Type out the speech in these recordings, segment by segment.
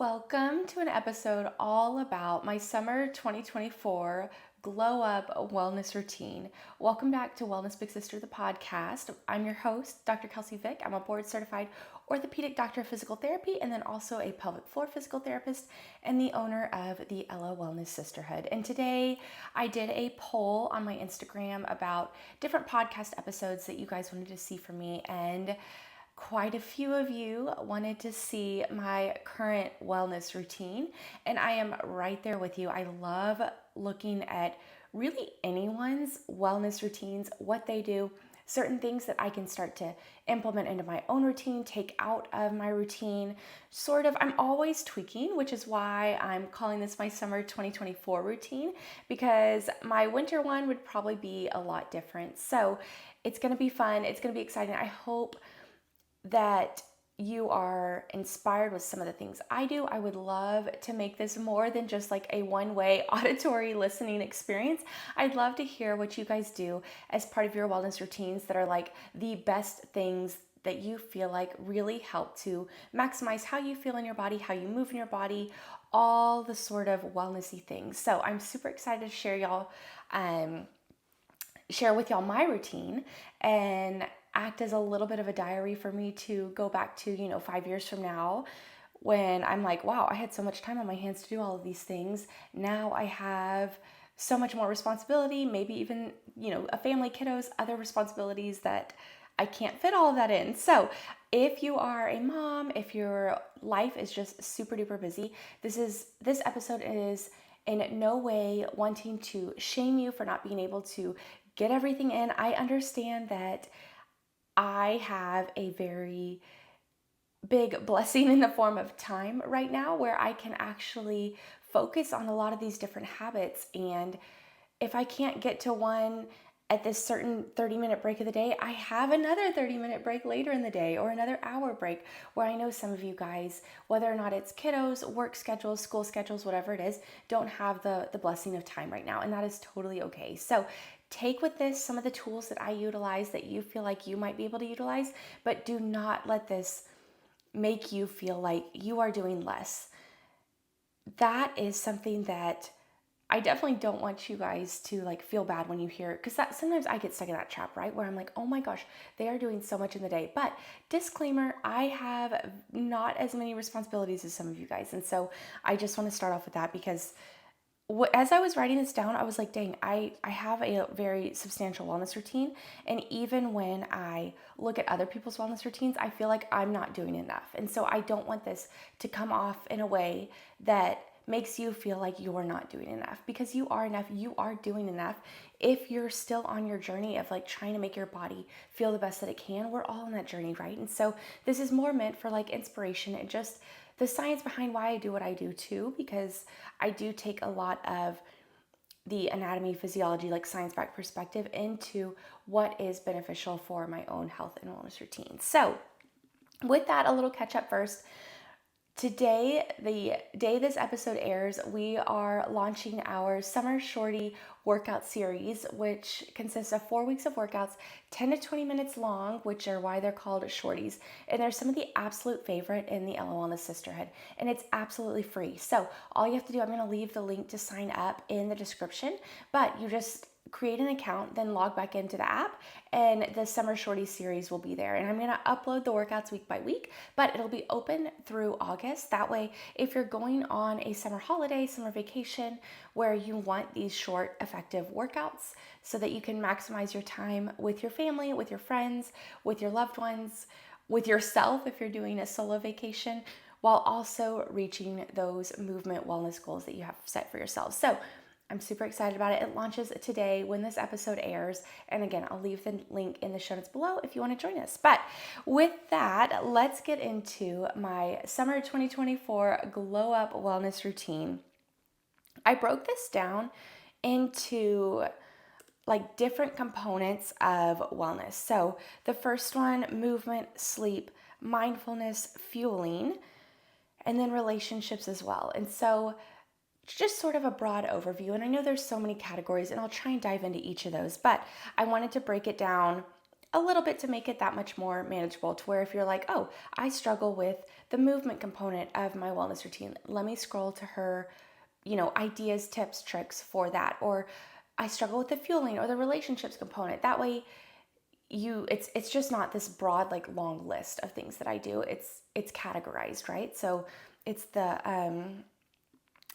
Welcome to an episode all about my summer 2024 glow up wellness routine. Welcome back to Wellness Big Sister, the podcast. I'm your host, Dr. Kelsey Vick. I'm a board certified orthopedic doctor of physical therapy and then also a pelvic floor physical therapist and the owner of the Ella Wellness Sisterhood. And today I did a poll on my Instagram about different podcast episodes that you guys wanted to see from me, and quite a few of you wanted to see my current wellness routine, and I am right there with you. I love looking at really anyone's wellness routines, what they do, certain things that I can start to implement into my own routine, take out of my routine. I'm always tweaking, which is why I'm calling this my summer 2024 routine, because my winter one would probably be a lot different. So it's going to be fun. It's going to be exciting. I hope that you are inspired with some of the things I do. I would love to make this more than just like a one-way auditory listening experience. I'd love to hear what you guys do as part of your wellness routines that are like the best things that you feel like really help to maximize how you feel in your body, how you move in your body, all the sort of wellnessy things. So I'm super excited to share with y'all my routine and act as a little bit of a diary for me to go back to, 5 years from now, when I'm like, wow, I had so much time on my hands to do all of these things. Now I have so much more responsibility, maybe even, a family, kiddos, other responsibilities that I can't fit all of that in. So if you are a mom, if your life is just super duper busy, this episode is in no way wanting to shame you for not being able to get everything in. I understand that I have a very big blessing in the form of time right now where I can actually focus on a lot of these different habits. And if I can't get to one at this certain 30-minute break of the day, I have another 30-minute break later in the day or another hour break, where I know some of you guys, whether or not it's kiddos, work schedules, school schedules, whatever it is, don't have the blessing of time right now. And that is totally okay. So take with this some of the tools that I utilize that you feel like you might be able to utilize, but do not let this make you feel like you are doing less. That is something that I definitely don't want you guys to feel bad when you hear it, because that sometimes I get stuck in that trap, right? Where I'm like, oh my gosh, they are doing so much in the day. But disclaimer, I have not as many responsibilities as some of you guys. And so I just want to start off with that, because as I was writing this down, I was like, dang, I have a very substantial wellness routine. And even when I look at other people's wellness routines, I feel like I'm not doing enough. And so I don't want this to come off in a way that makes you feel like you're not doing enough, because you are enough. You are doing enough. If you're still on your journey of trying to make your body feel the best that it can, we're all on that journey, right? And so this is more meant for inspiration and just the science behind why I do what I do too, because I do take a lot of the anatomy, physiology, science-backed perspective into what is beneficial for my own health and wellness routine. So with that, a little catch up first. Today, the day this episode airs, we are launching our Summer Shorty workout series, which consists of 4 weeks of workouts, 10 to 20 minutes long, which are why they're called shorties. And they're some of the absolute favorite in the Ella Wellness Sisterhood. And it's absolutely free. So all you have to do, I'm going to leave the link to sign up in the description, but you just create an account, then log back into the app, and the Summer Shorty series will be there. And I'm going to upload the workouts week by week, but it'll be open through August. That way, if you're going on a summer holiday, summer vacation, where you want these short, effective workouts so that you can maximize your time with your family, with your friends, with your loved ones, with yourself if you're doing a solo vacation, while also reaching those movement wellness goals that you have set for yourself. So I'm super excited about it. It launches today when this episode airs. And again, I'll leave the link in the show notes below if you want to join us. But with that, let's get into my summer 2024 glow up wellness routine. I broke this down into different components of wellness. So the first one, movement, sleep, mindfulness, fueling, and then relationships as well. And so just sort of a broad overview. And I know there's so many categories, and I'll try and dive into each of those, but I wanted to break it down a little bit to make it that much more manageable, to where if you're like, oh, I struggle with the movement component of my wellness routine, let me scroll to her, ideas, tips, tricks for that. Or I struggle with the fueling or the relationships component. That way it's just not this broad, like, long list of things that I do. It's categorized, right? So it's the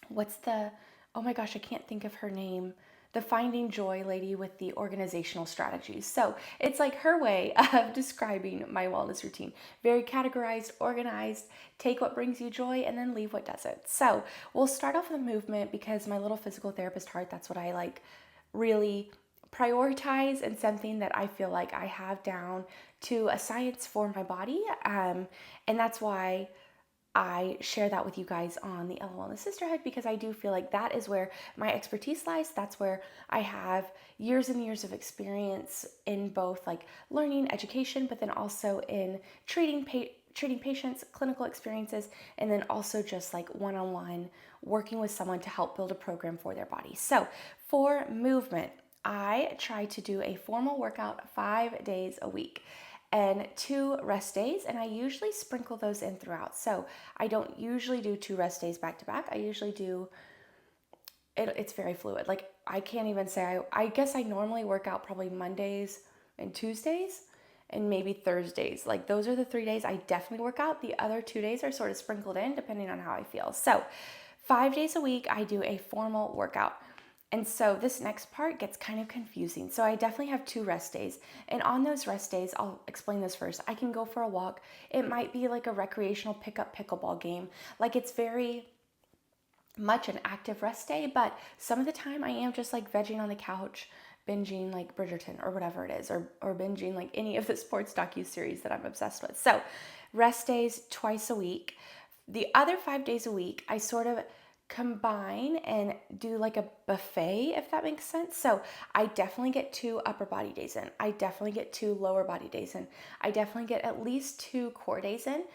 what's the oh my gosh, I can't think of her name. The Finding Joy lady with the organizational strategies. So it's like her way of describing my wellness routine. Very categorized, organized, take what brings you joy and then leave what doesn't. So we'll start off with movement, because my little physical therapist heart, that's what I like really prioritize, and something that I feel like I have down to a science for my body. And that's why I share that with you guys on the Ella Wellness Sisterhood, because I do feel like that is where my expertise lies. That's where I have years and years of experience in both, like, learning, education, but then also in treating patients, clinical experiences, and then also just like one-on-one working with someone to help build a program for their body. So for movement, I try to do a formal workout 5 days a week and 2 rest days, and I usually sprinkle those in throughout. So I don't usually do 2 rest days back to back. I usually do it's very fluid. Like, I can't even say, I guess I normally work out probably Mondays and Tuesdays and maybe Thursdays. Like, those are the 3 days I definitely work out. The other 2 days are sort of sprinkled in depending on how I feel. So 5 days a week, I do a formal workout. And so this next part gets kind of confusing. So I definitely have 2 rest days. And on those rest days, I'll explain this first. I can go for a walk. It might be like a recreational pickup pickleball game. Like, it's very much an active rest day, but some of the time I am just like vegging on the couch, binging like Bridgerton or whatever it is, or binging like any of the sports docu-series that I'm obsessed with. So rest days twice a week. The other 5 days a week, I sort of combine and do like a buffet, if that makes sense. So I definitely get 2 upper body days in. I definitely get 2 lower body days in. I definitely get at least 2 core days in.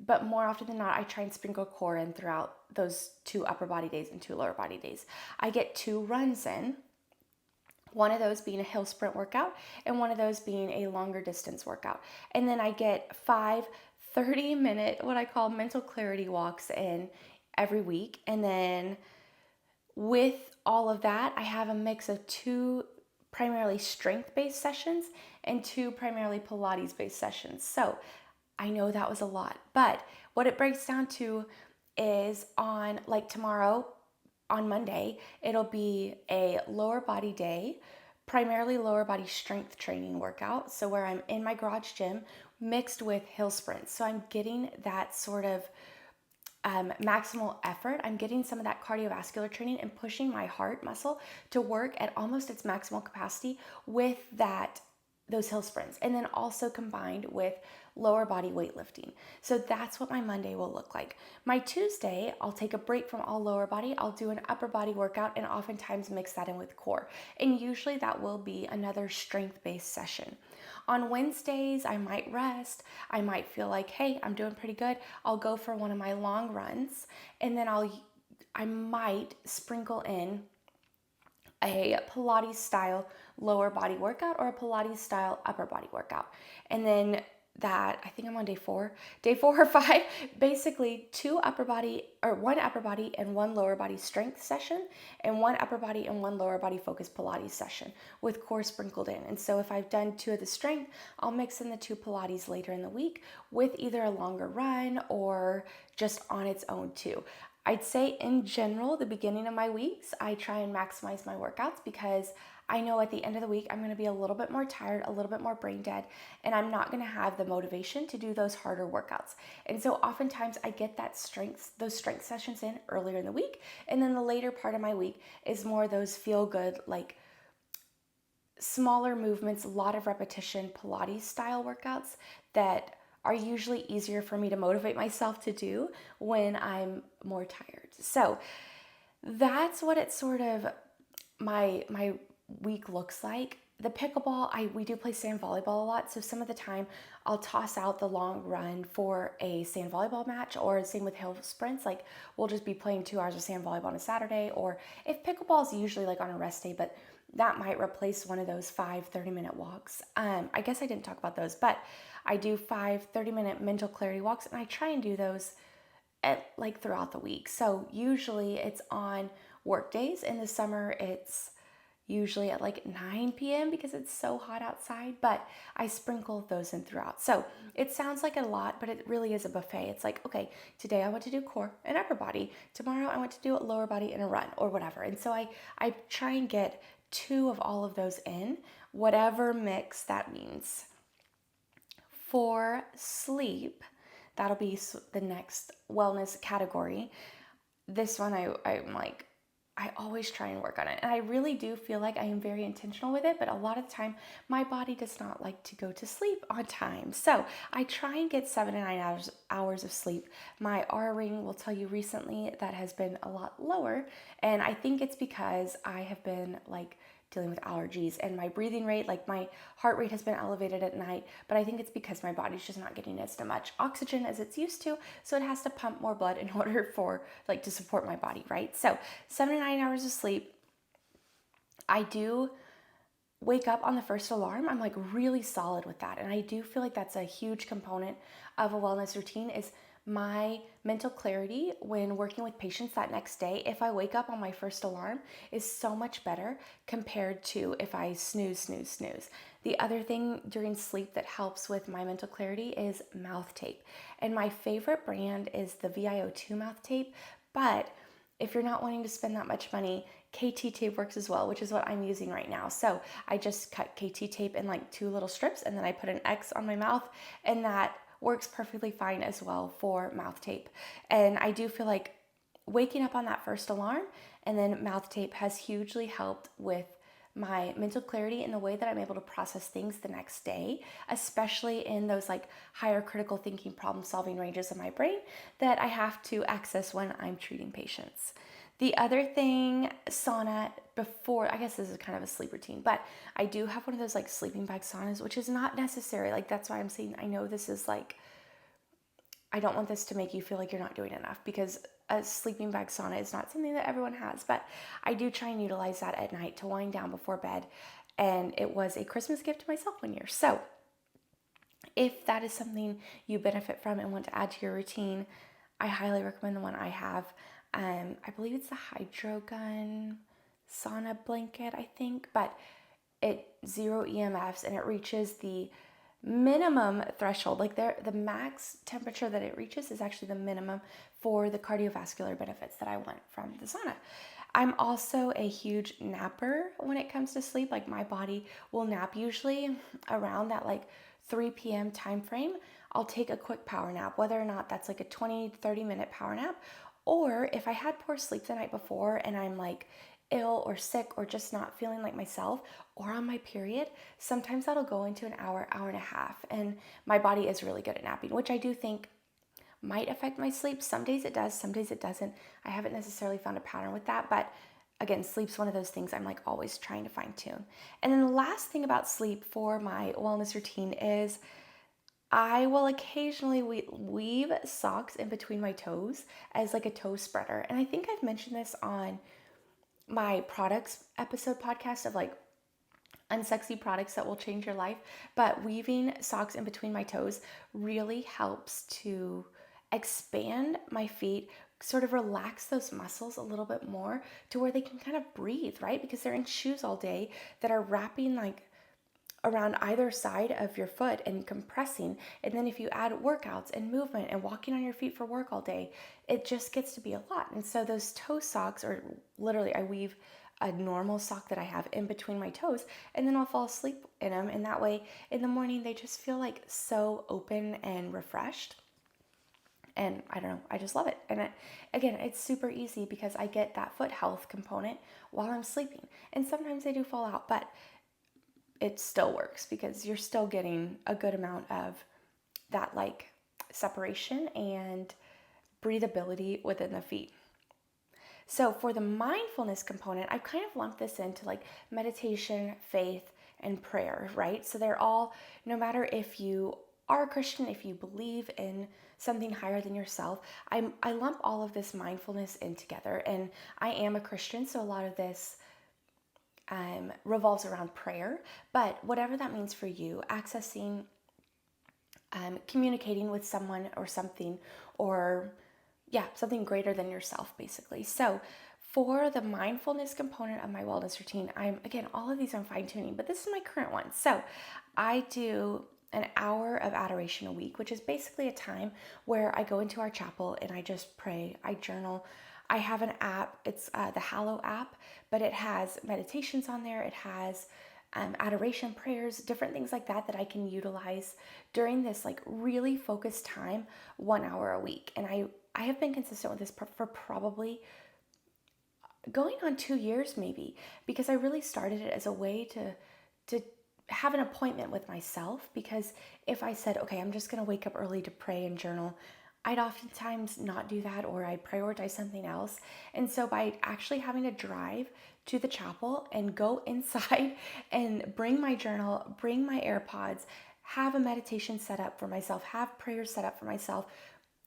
But more often than not, I try and sprinkle core in throughout those 2 upper body days and 2 lower body days. I get 2 runs in, one of those being a hill sprint workout and one of those being a longer distance workout. And then I get 5 30-minute, what I call mental clarity walks in every week. And then with all of that, I have a mix of 2 primarily strength-based sessions and 2 primarily Pilates-based sessions. So I know that was a lot, but what it breaks down to is, on like tomorrow, on Monday, it'll be a lower body day, primarily lower body strength training workout. So where I'm in my garage gym mixed with hill sprints. So I'm getting that sort of maximal effort. I'm getting some of that cardiovascular training and pushing my heart muscle to work at almost its maximal capacity with those hill sprints, and then also combined with lower body weightlifting. So that's what my Monday will look like. My Tuesday, I'll take a break from all lower body. I'll do an upper body workout and oftentimes mix that in with core. And usually that will be another strength-based session. On Wednesdays, I might rest. I might feel like, hey, I'm doing pretty good. I'll go for one of my long runs, and then I might sprinkle in a Pilates style lower body workout or a Pilates style upper body workout. And then I think I'm on day 4 or 5, basically 2 upper body, or 1 upper body and 1 lower body strength session, and 1 upper body and 1 lower body focused Pilates session with core sprinkled in. And so if I've done 2 of the strength, I'll mix in the 2 Pilates later in the week with either a longer run or just on its own too. I'd say in general, the beginning of my weeks, I try and maximize my workouts, because I know at the end of the week, I'm going to be a little bit more tired, a little bit more brain dead, and I'm not going to have the motivation to do those harder workouts. And so oftentimes I get those strength sessions in earlier in the week. And then the later part of my week is more those feel good, like smaller movements, a lot of repetition, Pilates style workouts that are usually easier for me to motivate myself to do when I'm more tired. So that's what it's sort of my week looks like. The pickleball, we do play sand volleyball a lot, so some of the time I'll toss out the long run for a sand volleyball match, or same with hill sprints. Like we'll just be playing 2 hours of sand volleyball on a Saturday, or if pickleball is usually like on a rest day, but that might replace one of those 5 30-minute walks. I guess I didn't talk about those, but I do 5 30-minute mental clarity walks, and I try and do those at like throughout the week. So usually it's on work days. In the summer, it's usually at like 9 p.m. because it's so hot outside, but I sprinkle those in throughout. So it sounds like a lot, but it really is a buffet. It's like, okay, today I want to do core and upper body. Tomorrow I want to do lower body and a run or whatever. And so I try and get 2 of all of those in, whatever mix that means. For sleep, that'll be the next wellness category. This one I'm like, I always try and work on it. And I really do feel like I am very intentional with it, but a lot of the time my body does not like to go to sleep on time. So I try and get 7 to 9 hours of sleep. My R ring will tell you recently that has been a lot lower. And I think it's because I have been like dealing with allergies, and my breathing rate, like my heart rate has been elevated at night, but I think it's because my body's just not getting as much oxygen as it's used to, so it has to pump more blood in order for like to support my body, right? So 7 to 9 hours of sleep. I do wake up on the first alarm. I'm like really solid with that, and I do feel like that's a huge component of a wellness routine is my mental clarity when working with patients that next day. If I wake up on my first alarm is so much better compared to if I snooze. The other thing during sleep that helps with my mental clarity is mouth tape. And my favorite brand is the ViO2 mouth tape, but if you're not wanting to spend that much money, KT tape works as well, which is what I'm using right now. So I just cut KT tape in like 2 little strips, and then I put an X on my mouth, and that works perfectly fine as well for mouth tape. And I do feel like waking up on that first alarm and then mouth tape has hugely helped with my mental clarity and the way that I'm able to process things the next day, especially in those like higher critical thinking, problem solving ranges of my brain that I have to access when I'm treating patients. The other thing, sauna before, I guess this is kind of a sleep routine, but I do have one of those like sleeping bag saunas, which is not necessary. Like that's why I'm saying I know this is like, I don't want this to make you feel like you're not doing enough, because a sleeping bag sauna is not something that everyone has, but I do try and utilize that at night to wind down before bed. And it was a Christmas gift to myself one year. So if that is something you benefit from and want to add to your routine, I highly recommend the one I have. I believe it's the Hydro Gun sauna blanket, I think, but it 0 EMFs, and it reaches the minimum threshold. Like the max temperature that it reaches is actually the minimum for the cardiovascular benefits that I want from the sauna. I'm also a huge napper when it comes to sleep. Like my body will nap usually around that like 3 p.m. time frame. I'll take a quick power nap, whether or not that's like a 20-30 minute power nap, or if I had poor sleep the night before and I'm like ill or sick or just not feeling like myself or on my period, sometimes that'll go into an hour, hour and a half. And my body is really good at napping, which I do think might affect my sleep. Some days it does, some days it doesn't. I haven't necessarily found a pattern with that, but again, sleep's one of those things I'm like always trying to fine tune. And then the last thing about sleep for my wellness routine is I will occasionally weave socks in between my toes as like a toe spreader. And I think I've mentioned this on my products episode podcast of like unsexy products that will change your life. But weaving socks in between my toes really helps to expand my feet, sort of relax those muscles a little bit more to where they can kind of breathe, right? Because they're in shoes all day that are wrapping like around either side of your foot and compressing. And then if you add workouts and movement and walking on your feet for work all day, it just gets to be a lot. And so those toe socks, or literally I weave a normal sock that I have in between my toes, and then I'll fall asleep in them. And that way in the morning, they just feel like so open and refreshed. And I don't know, I just love it. And again, it's super easy because I get that foot health component while I'm sleeping. And sometimes they do fall out, but it still works because you're still getting a good amount of that like separation and breathability within the feet. So for the mindfulness component, I've kind of lumped this into like meditation, faith, and prayer, right? So they're all, no matter if you are a Christian, if you believe in something higher than yourself, I lump all of this mindfulness in together. And I am a Christian, so a lot of this revolves around prayer. But whatever that means for you, accessing, communicating with someone or something, or yeah, something greater than yourself, basically. So for the mindfulness component of my wellness routine, again, all of these I'm fine tuning, but this is my current one. So I do an hour of adoration a week, which is basically a time where I go into our chapel and I just pray, I journal. I have an app, it's the Hallow app, but it has meditations on there. It has adoration prayers, different things like that that I can utilize during this like really focused time, 1 hour a week. And I have been consistent with this for probably going on 2 years maybe, because I really started it as a way to have an appointment with myself. Because if I said, okay, I'm just going to wake up early to pray and journal, I'd oftentimes not do that, or I'd prioritize something else. And so by actually having to drive to the chapel and go inside and bring my journal, bring my AirPods, have a meditation set up for myself, have prayers set up for myself,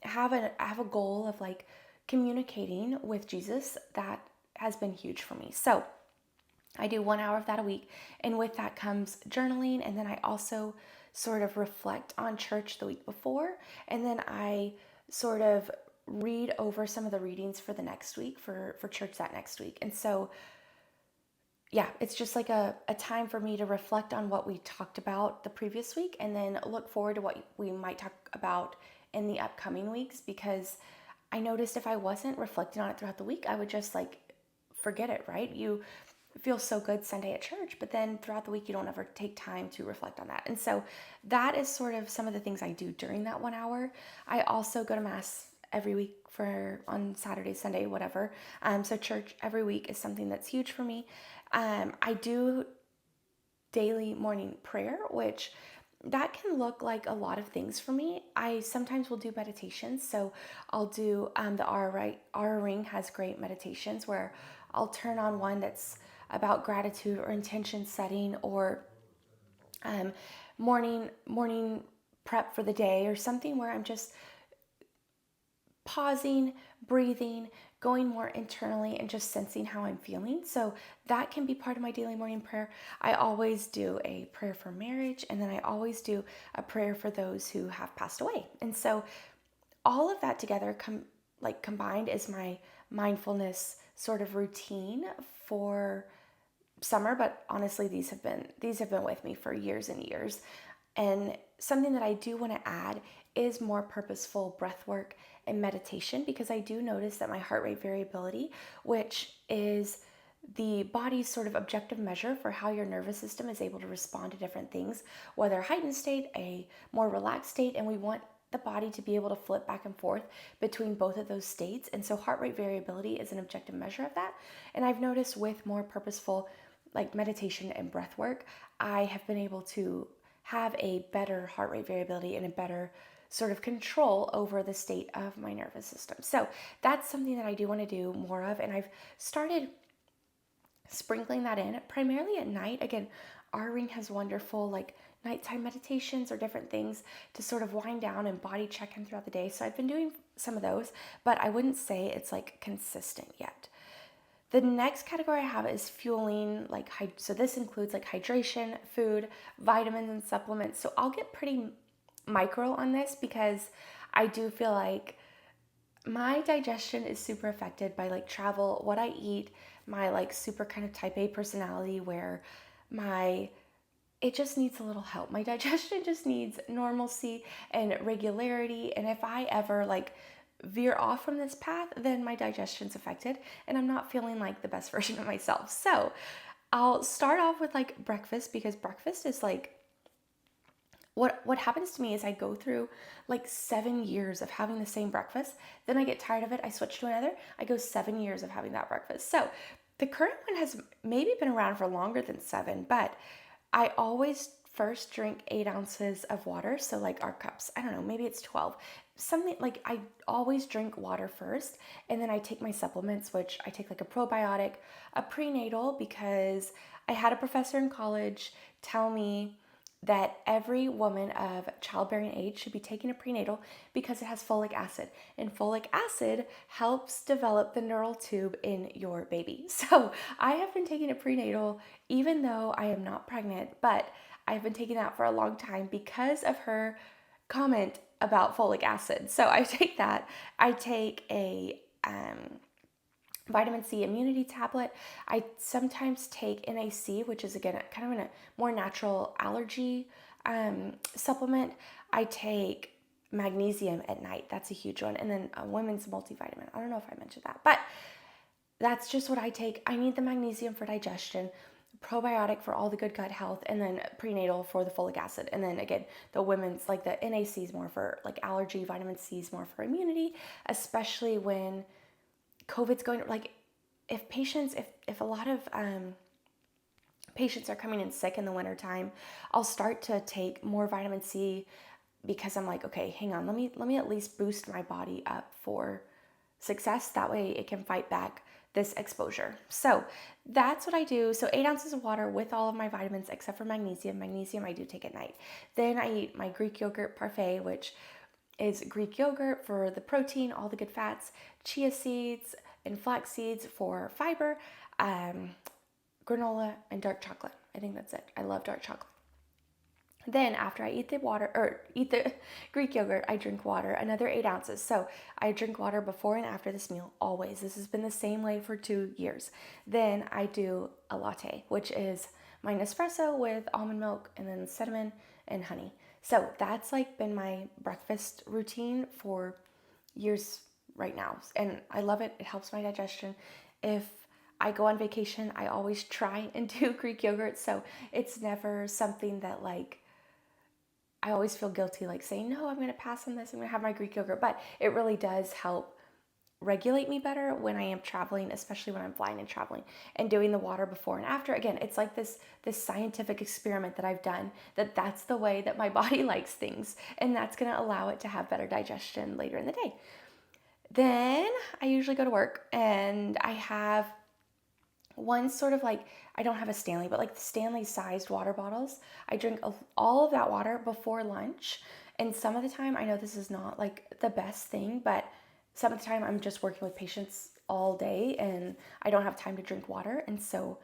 have a goal of like communicating with Jesus, that has been huge for me. So I do 1 hour of that a week, and with that comes journaling, and then I also sort of reflect on church the week before, and then I sort of read over some of the readings for the next week for church that next week. And so yeah, it's just like a time for me to reflect on what we talked about the previous week, and then look forward to what we might talk about in the upcoming weeks, because I noticed if I wasn't reflecting on it throughout the week, I would just like forget it, right? You feel so good Sunday at church, but then throughout the week, you don't ever take time to reflect on that. And so that is sort of some of the things I do during that 1 hour. I also go to mass every week on Saturday, Sunday, whatever. So church every week is something that's huge for me. I do daily morning prayer, which that can look like a lot of things for me. I sometimes will do meditations. So I'll do the Aura Ring has great meditations where I'll turn on one that's about gratitude or intention setting, or morning prep for the day, or something where I'm just pausing, breathing, going more internally, and just sensing how I'm feeling. So that can be part of my daily morning prayer. I always do a prayer for marriage, and then I always do a prayer for those who have passed away. And so all of that together combined is my mindfulness sort of routine for summer, but honestly these have been with me for years and years. And something that I do want to add is more purposeful breath work and meditation, because I do notice that my heart rate variability, which is the body's sort of objective measure for how your nervous system is able to respond to different things, whether a heightened state, a more relaxed state, and we want the body to be able to flip back and forth between both of those states. And so heart rate variability is an objective measure of that. And I've noticed with more purposeful like meditation and breath work, I have been able to have a better heart rate variability and a better sort of control over the state of my nervous system. So that's something that I do want to do more of, and I've started sprinkling that in primarily at night. Again, our ring has wonderful like nighttime meditations or different things to sort of wind down and body check in throughout the day. So I've been doing some of those, but I wouldn't say it's like consistent yet. The next category I have is fueling, so this includes like hydration, food, vitamins, and supplements. So I'll get pretty micro on this, because I do feel like my digestion is super affected by like travel, what I eat, my like super kind of type A personality, where it just needs a little help. My digestion just needs normalcy and regularity. And if I ever like veer off from this path, then my digestion's affected and I'm not feeling like the best version of myself. So I'll start off with like breakfast, because breakfast is like what happens to me is I go through like 7 years of having the same breakfast. Then I get tired of it. I switch to another. I go 7 years of having that breakfast. So the current one has maybe been around for longer than 7, but I always first drink 8 ounces of water. So like our cups, I don't know, maybe it's 12. Something like I always drink water first, and then I take my supplements, which I take like a probiotic, a prenatal, because I had a professor in college tell me that every woman of childbearing age should be taking a prenatal because it has folic acid, and folic acid helps develop the neural tube in your baby. So I have been taking a prenatal even though I am not pregnant, but I've been taking that for a long time because of her comment about folic acid. So I take that. I take a vitamin C immunity tablet. I sometimes take NAC, which is again kind of a more natural allergy supplement. I take magnesium at night. That's a huge one. And then a women's multivitamin. I don't know if I mentioned that, but that's just what I take. I need the magnesium for digestion, probiotic for all the good gut health, and then prenatal for the folic acid. And then again, the women's, like the NAC is more for like allergy, vitamin C is more for immunity, especially when COVID's going, like if a lot of patients are coming in sick in the wintertime, I'll start to take more vitamin C because I'm like, okay, hang on, let me at least boost my body up for success. That way it can fight back this exposure. So that's what I do. So 8 ounces of water with all of my vitamins except for magnesium. Magnesium I do take at night. Then I eat my Greek yogurt parfait, which is Greek yogurt for the protein, all the good fats, chia seeds and flax seeds for fiber, granola, and dark chocolate. I think that's it. I love dark chocolate. Then after I eat the Greek yogurt, I drink water, another 8 ounces. So I drink water before and after this meal, always. This has been the same way for 2 years. Then I do a latte, which is my Nespresso with almond milk and then cinnamon and honey. So that's like been my breakfast routine for years right now. And I love it. It helps my digestion. If I go on vacation, I always try and do Greek yogurt. So it's never something that like I always feel guilty like saying, no, I'm going to pass on this. I'm going to have my Greek yogurt. But it really does help regulate me better when I am traveling, especially when I'm flying and traveling, and doing the water before and after. Again, it's like this scientific experiment that I've done, that's the way that my body likes things, and that's going to allow it to have better digestion later in the day. Then I usually go to work and I have one sort of like, I don't have a Stanley, but like the Stanley sized water bottles. I drink all of that water before lunch. And some of the time, I know this is not like the best thing, but some of the time I'm just working with patients all day and I don't have time to drink water. And so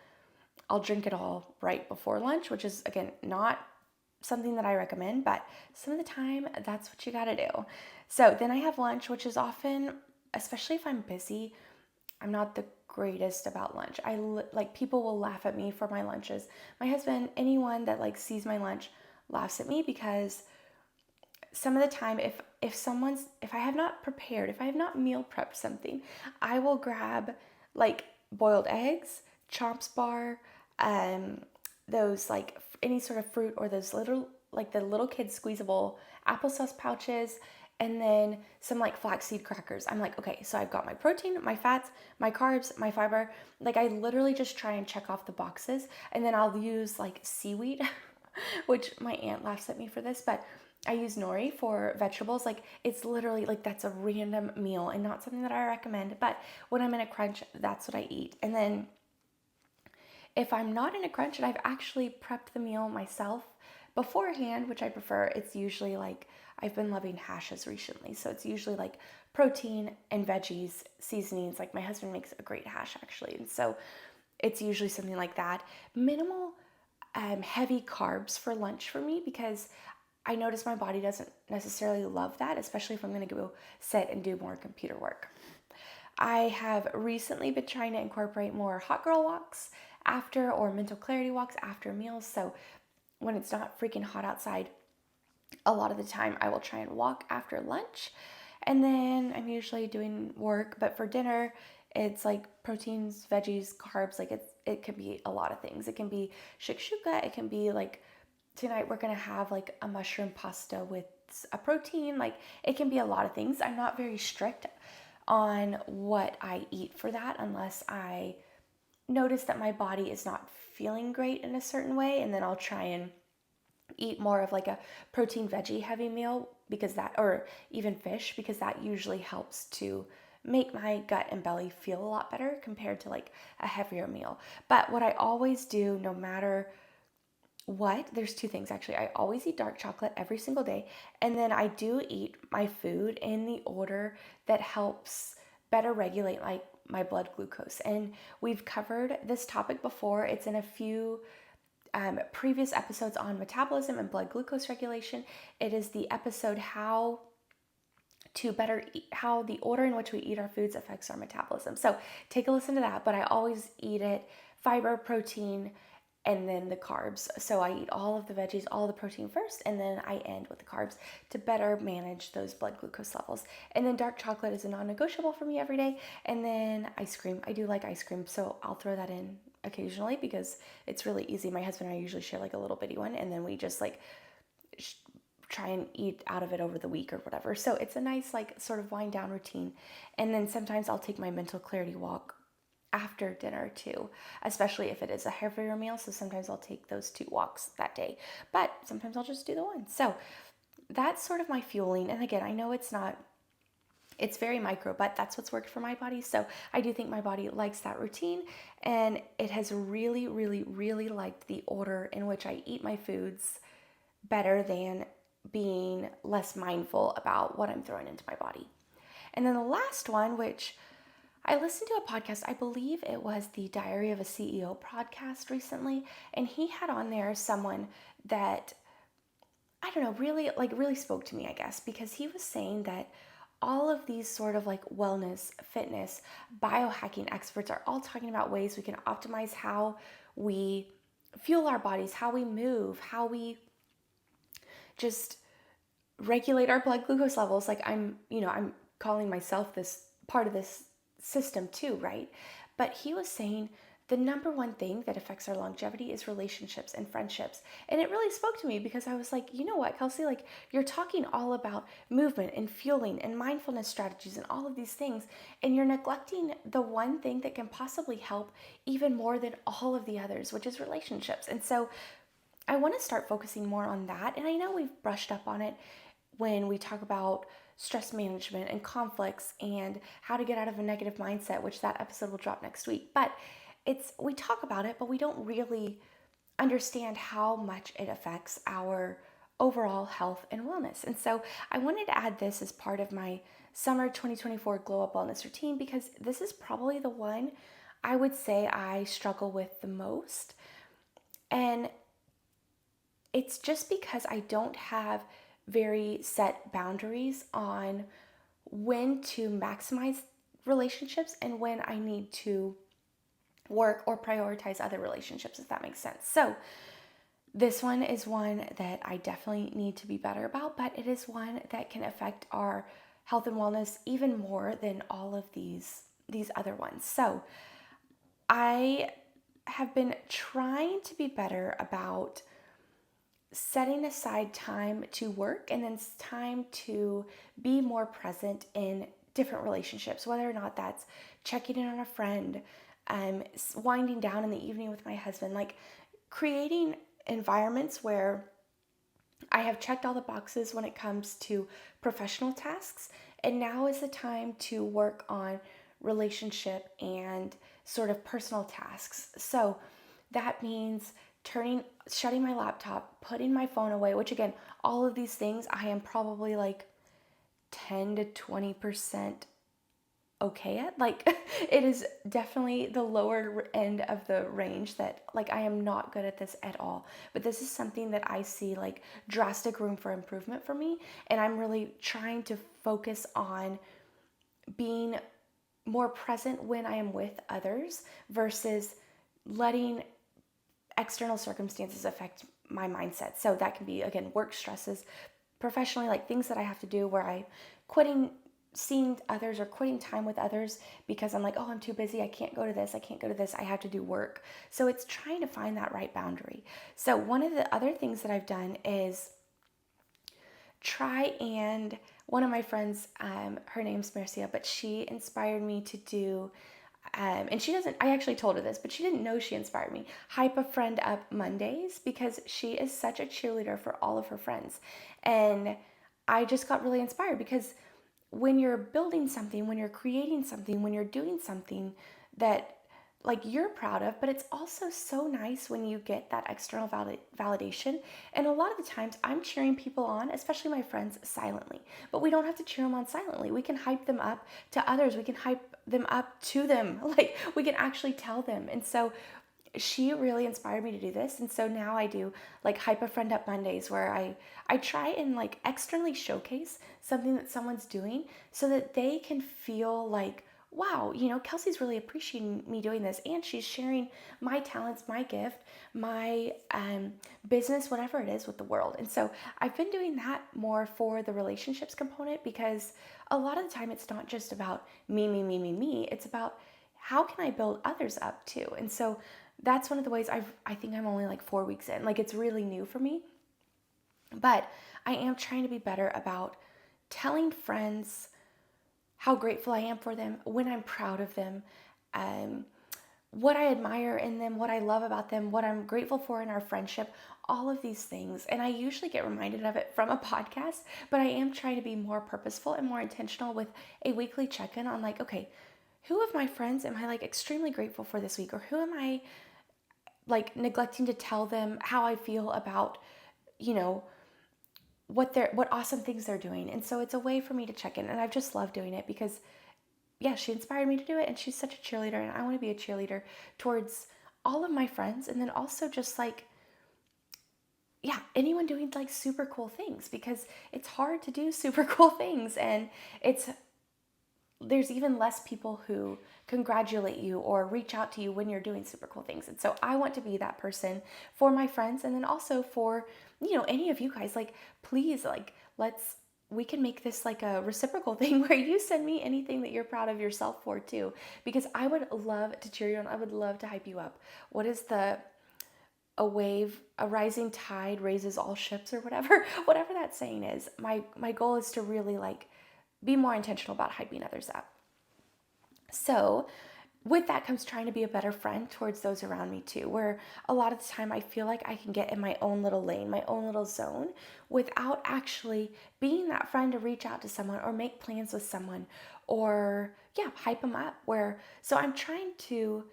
I'll drink it all right before lunch, which is again, not something that I recommend, but some of the time that's what you gotta do. So then I have lunch, which is often, especially if I'm busy, I'm not the greatest about lunch. Like people will laugh at me for my lunches. My husband, anyone that like sees my lunch laughs at me because some of the time if I have not prepared, if I have not meal prepped something, I will grab like boiled eggs, Chomps bar, those like any sort of fruit, or those little like the little kids squeezable applesauce pouches, and then some like flaxseed crackers. I'm like, okay, so I've got my protein, my fats, my carbs, my fiber. Like I literally just try and check off the boxes, and then I'll use like seaweed, which my aunt laughs at me for this, but I use nori for vegetables. Like it's literally like that's a random meal and not something that I recommend, but when I'm in a crunch, that's what I eat. And then if I'm not in a crunch and I've actually prepped the meal myself beforehand, which I prefer, it's usually like, I've been loving hashes recently. So it's usually like protein and veggies, seasonings. Like my husband makes a great hash actually. And so it's usually something like that. Minimal heavy carbs for lunch for me because I notice my body doesn't necessarily love that, especially if I'm going to go sit and do more computer work. I have recently been trying to incorporate more hot girl walks after, or mental clarity walks after meals. So when it's not freaking hot outside, a lot of the time I will try and walk after lunch. And then I'm usually doing work, but for dinner, it's like proteins, veggies, carbs. Like it can be a lot of things. It can be shakshuka. It can be like tonight we're going to have like a mushroom pasta with a protein. Like it can be a lot of things. I'm not very strict on what I eat for that unless I notice that my body is not feeling great in a certain way, and then I'll try and eat more of like a protein veggie heavy meal, because that, or even fish, because that usually helps to make my gut and belly feel a lot better compared to like a heavier meal. But what I always do, no matter what, there's two things actually. I always eat dark chocolate every single day, and then I do eat my food in the order that helps better regulate like my blood glucose. And we've covered this topic before. It's in a few previous episodes on metabolism and blood glucose regulation. It is the episode how to better eat, how the order in which we eat our foods affects our metabolism. So take a listen to that, but I always eat it fiber, protein, and then the carbs. So I eat all of the veggies, all the protein first, and then I end with the carbs to better manage those blood glucose levels. And then dark chocolate is a non-negotiable for me every day. And then ice cream. I do like ice cream, so I'll throw that in occasionally because it's really easy. My husband and I usually share like a little bitty one, and then we just like try and eat out of it over the week or whatever. So it's a nice like sort of wind down routine. And then sometimes I'll take my mental clarity walk after dinner too, especially if it is a heavier meal. So sometimes I'll take those 2 walks that day, but sometimes I'll just do the one. So that's sort of my fueling. And again, I know it's very micro, but that's what's worked for my body. So I do think my body likes that routine, and it has really, really, really liked the order in which I eat my foods better than being less mindful about what I'm throwing into my body. And then the last one, which I listened to a podcast, I believe it was the Diary of a CEO podcast recently, and he had on there someone that, I don't know, really spoke to me, I guess, because he was saying that all of these sort of like wellness, fitness, biohacking experts are all talking about ways we can optimize how we fuel our bodies, how we move, how we just regulate our blood glucose levels. Like I'm calling myself this part of this system too, right? But he was saying the number one thing that affects our longevity is relationships and friendships. And it really spoke to me because I was like, you know what, Kelsey, like you're talking all about movement and fueling and mindfulness strategies and all of these things, and you're neglecting the one thing that can possibly help even more than all of the others, which is relationships. And so I want to start focusing more on that. And I know we've brushed up on it when we talk about stress management and conflicts and how to get out of a negative mindset, which that episode will drop next week. But we talk about it, but we don't really understand how much it affects our overall health and wellness. And so I wanted to add this as part of my summer 2024 glow up wellness routine, because this is probably the one I would say I struggle with the most. And it's just because I don't have very set boundaries on when to maximize relationships and when I need to work or prioritize other relationships, if that makes sense. So this one is one that I definitely need to be better about, but it is one that can affect our health and wellness even more than all of these other ones. So I have been trying to be better about setting aside time to work and then time to be more present in different relationships, whether or not that's checking in on a friend, winding down in the evening with my husband, like creating environments where I have checked all the boxes when it comes to professional tasks, and now is the time to work on relationship and sort of personal tasks. So that means shutting my laptop, putting my phone away, which again, all of these things I am probably like 10 to 20% okay at. Like it is definitely the lower end of the range that like I am not good at this at all. But this is something that I see like drastic room for improvement for me, and I'm really trying to focus on being more present when I am with others versus letting external circumstances affect my mindset. So that can be, again, work stresses, professionally, like things that I have to do where I quitting seeing others or quitting time with others because I'm like, oh, I'm too busy. I can't go to this. I can't go to this. I have to do work. So it's trying to find that right boundary. So one of the other things that I've done is one of my friends, her name's Marcia, but she inspired me to do And she doesn't, I actually told her this, but she didn't know she inspired me. Hype a Friend Up Mondays, because she is such a cheerleader for all of her friends. And I just got really inspired because when you're building something, when you're creating something, when you're doing something that like you're proud of, but it's also so nice when you get that external validation. And a lot of the times I'm cheering people on, especially my friends, silently. But we don't have to cheer them on silently. We can hype them up to others. We can hype them up to them. Like we can actually tell them. And so she really inspired me to do this. And so now I do like Hype a Friend Up Mondays, where I try and like externally showcase something that someone's doing so that they can feel like, wow, Kelsey's really appreciating me doing this, and she's sharing my talents, my gift, my business, whatever it is, with the world. And so I've been doing that more for the relationships component, because a lot of the time it's not just about me, me, me, me, me. It's about how can I build others up too. And so that's one of the ways I think I'm only like 4 weeks in. Like it's really new for me, but I am trying to be better about telling friends how grateful I am for them, when I'm proud of them, um, what I admire in them, what I love about them, what I'm grateful for in our friendship, all of these things. And I usually get reminded of it from a podcast, but I am trying to be more purposeful and more intentional with a weekly check-in on like, okay, who of my friends am I like extremely grateful for this week? Or who am I like neglecting to tell them how I feel about, you know, what awesome things they're doing. And so it's a way for me to check in, and I've just loved doing it because yeah, she inspired me to do it, and she's such a cheerleader, and I want to be a cheerleader towards all of my friends, and then also just like yeah, anyone doing like super cool things, because it's hard to do super cool things, and it's there's even less people who congratulate you or reach out to you when you're doing super cool things. And so I want to be that person for my friends, and then also for, any of you guys. Like, please, like, we can make this like a reciprocal thing where you send me anything that you're proud of yourself for too, because I would love to cheer you on. I would love to hype you up. What is a rising tide raises all ships, or whatever that saying is. My goal is to really like be more intentional about hyping others up. So, with that comes trying to be a better friend towards those around me too, where a lot of the time I feel like I can get in my own little lane, my own little zone, without actually being that friend to reach out to someone or make plans with someone, or yeah, hype them up. So I'm trying to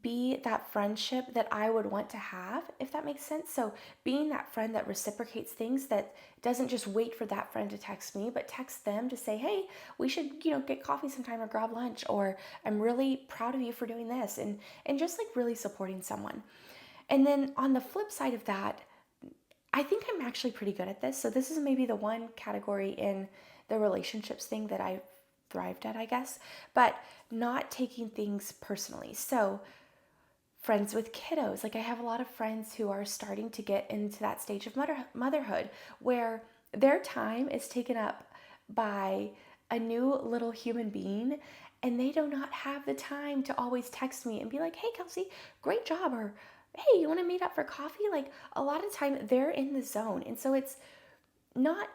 be that friendship that I would want to have, if that makes sense. So being that friend that reciprocates things, that doesn't just wait for that friend to text me, but text them to say, hey, we should, get coffee sometime or grab lunch, or I'm really proud of you for doing this, and just like really supporting someone. And then on the flip side of that, I think I'm actually pretty good at this. So this is maybe the one category in the relationships thing that I thrived at, I guess, but not taking things personally. So friends with kiddos, like I have a lot of friends who are starting to get into that stage of motherhood where their time is taken up by a new little human being, and they do not have the time to always text me and be like, hey Kelsey, great job, or hey, you want to meet up for coffee? Like a lot of time they're in the zone. And so not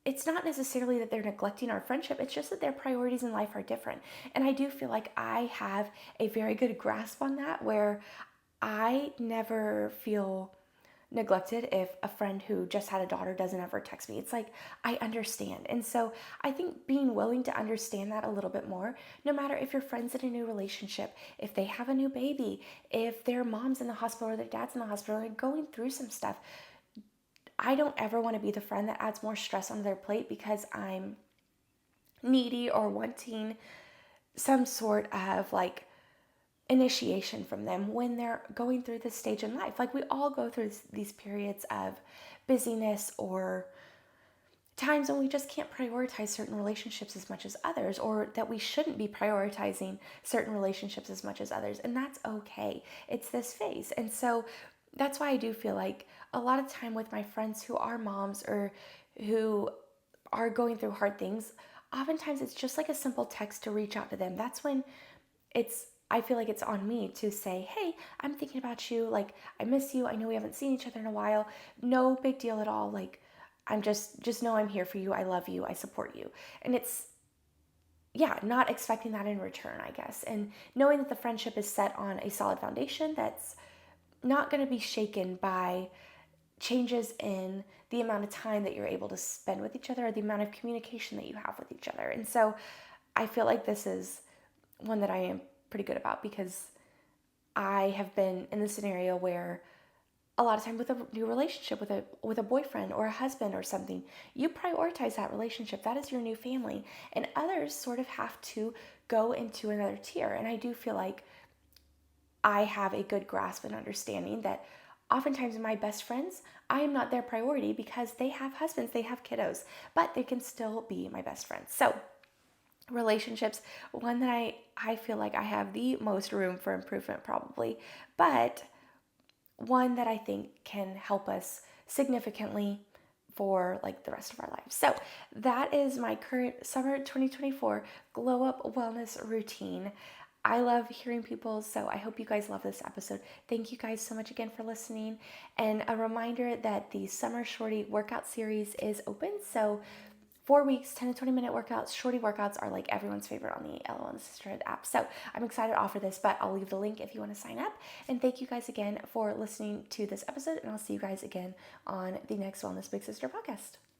it's not necessarily that they're neglecting our friendship. It's just that their priorities in life are different. And I do feel like I have a very good grasp on that, where I never feel neglected if a friend who just had a daughter doesn't ever text me. It's like I understand. And so I think being willing to understand that a little bit more, no matter if your friend's in a new relationship, if they have a new baby, if their mom's in the hospital or their dad's in the hospital and going through some stuff, I don't ever want to be the friend that adds more stress on their plate because I'm needy or wanting some sort of like initiation from them when they're going through this stage in life. Like we all go through these periods of busyness, or times when we just can't prioritize certain relationships as much as others, or that we shouldn't be prioritizing certain relationships as much as others. And that's okay. It's this phase. And so that's why I do feel like a lot of time with my friends who are moms or who are going through hard things, oftentimes it's just like a simple text to reach out to them. That's when I feel like it's on me to say, hey, I'm thinking about you. Like, I miss you. I know we haven't seen each other in a while. No big deal at all. Like, I'm just know I'm here for you. I love you. I support you. And yeah, not expecting that in return, I guess. And knowing that the friendship is set on a solid foundation that's not going to be shaken by changes in the amount of time that you're able to spend with each other or the amount of communication that you have with each other. And so I feel like this is one that I am pretty good about, because I have been in the scenario where a lot of time with a new relationship with a boyfriend or a husband or something, you prioritize that relationship. That is your new family. And others sort of have to go into another tier. And I do feel like I have a good grasp and understanding that oftentimes my best friends, I am not their priority because they have husbands, they have kiddos, but they can still be my best friends. So relationships, one that I feel like I have the most room for improvement probably, but one that I think can help us significantly for like the rest of our lives. So that is my current summer 2024 glow up wellness routine. I love hearing people, so I hope you guys love this episode. Thank you guys so much again for listening. And a reminder that the Summer Shorty workout series is open. So 4 weeks, 10 to 20-minute workouts, shorty workouts are like everyone's favorite on the LO and Sisterhood app. So I'm excited to offer this, but I'll leave the link if you want to sign up. And thank you guys again for listening to this episode, and I'll see you guys again on the next Wellness Big Sister podcast.